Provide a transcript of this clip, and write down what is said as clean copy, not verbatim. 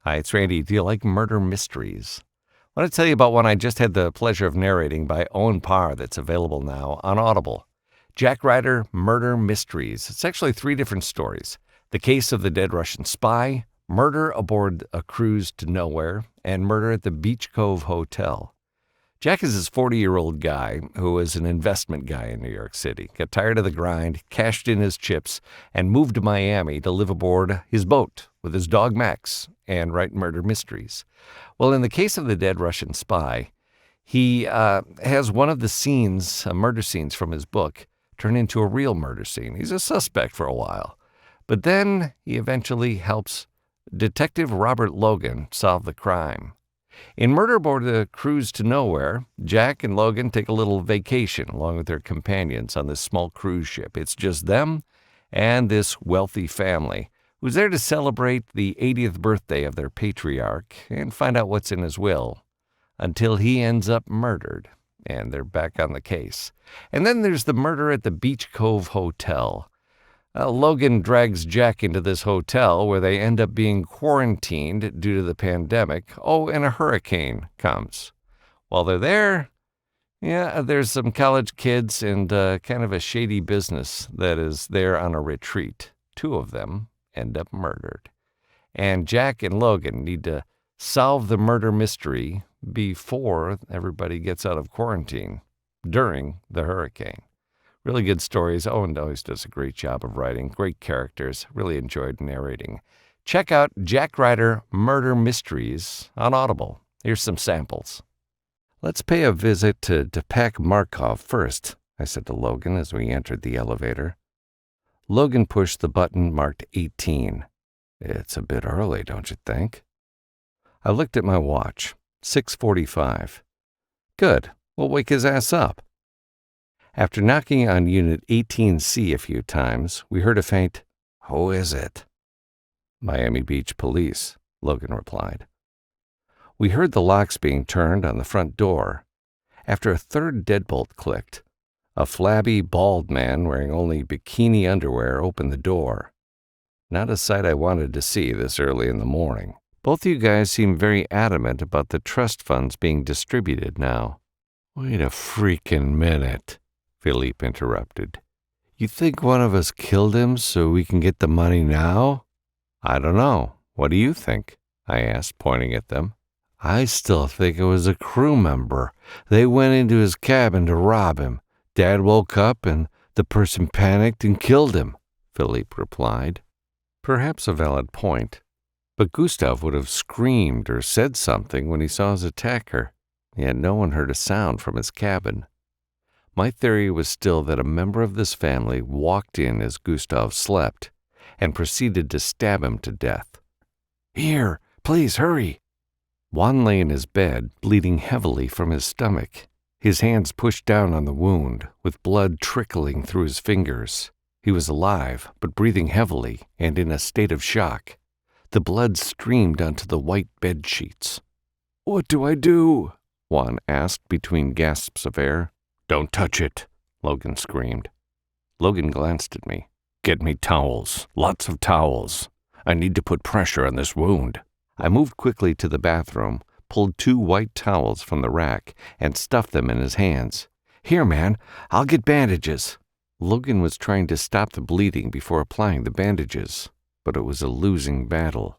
Hi, it's Randy. Do you like murder mysteries? I want to tell you about one I just had the pleasure of narrating by Owen Parr that's available now on Audible. Jack Ryder, Murder Mysteries. It's actually 3 different stories. The Case of the Dead Russian Spy, Murder Aboard a Cruise to Nowhere, and Murder at the Beach Cove Hotel. Jack is this 40-year-old guy who was an investment guy in New York City, got tired of the grind, cashed in his chips, and moved to Miami to live aboard his boat with his dog Max and write murder mysteries. Well, in the Case of the Dead Russian Spy, he has one of the scenes, murder scenes from his book, turn into a real murder scene. He's a suspect for a while. But then he eventually helps Detective Robert Logan solve the crime. In Murder Aboard a Cruise to Nowhere, Jack and Logan take a little vacation along with their companions on this small cruise ship. It's just them and this wealthy family who's there to celebrate the 80th birthday of their patriarch and find out what's in his will until he ends up murdered, and they're back on the case. And then there's the murder at the Beach Cove Hotel. Logan drags Jack into this hotel where they end up being quarantined due to the pandemic. Oh, and a hurricane comes. While they're there, there's some college kids and kind of a shady business that is there on a retreat. 2 of them end up murdered. And Jack and Logan need to solve the murder mystery before everybody gets out of quarantine during the hurricane. Really good stories. Owen always does a great job of writing. Great characters. Really enjoyed narrating. Check out Jack Ryder Murder Mysteries on Audible. Here's some samples. Let's pay a visit to Deepak Markov first, I said to Logan as we entered the elevator. Logan pushed the button marked 18. It's a bit early, don't you think? I looked at my watch. 6:45. Good. We'll wake his ass up. After knocking on Unit 18C a few times, we heard a faint, "Who is it?" "Miami Beach Police," Logan replied. We heard the locks being turned on the front door. After a third deadbolt clicked, a flabby, bald man wearing only bikini underwear opened the door. Not a sight I wanted to see this early in the morning. Both you guys seem very adamant about the trust funds being distributed now. Wait a freaking minute, Philippe interrupted. You think one of us killed him so we can get the money now? I don't know. What do you think? I asked, pointing at them. I still think it was a crew member. They went into his cabin to rob him. Dad woke up and the person panicked and killed him, Philippe replied. Perhaps a valid point. But Gustav would have screamed or said something when he saw his attacker, yet no one heard a sound from his cabin. My theory was still that a member of this family walked in as Gustav slept and proceeded to stab him to death. Here, please hurry. Juan lay in his bed, bleeding heavily from his stomach, his hands pushed down on the wound, with blood trickling through his fingers. He was alive, but breathing heavily and in a state of shock. The blood streamed onto the white bed sheets. What do I do? Juan asked between gasps of air. Don't touch it, Logan screamed. Logan glanced at me. Get me towels, lots of towels. I need to put pressure on this wound. I moved quickly to the bathroom, pulled 2 white towels from the rack, and stuffed them in his hands. Here, man, I'll get bandages. Logan was trying to stop the bleeding before applying the bandages, but it was a losing battle.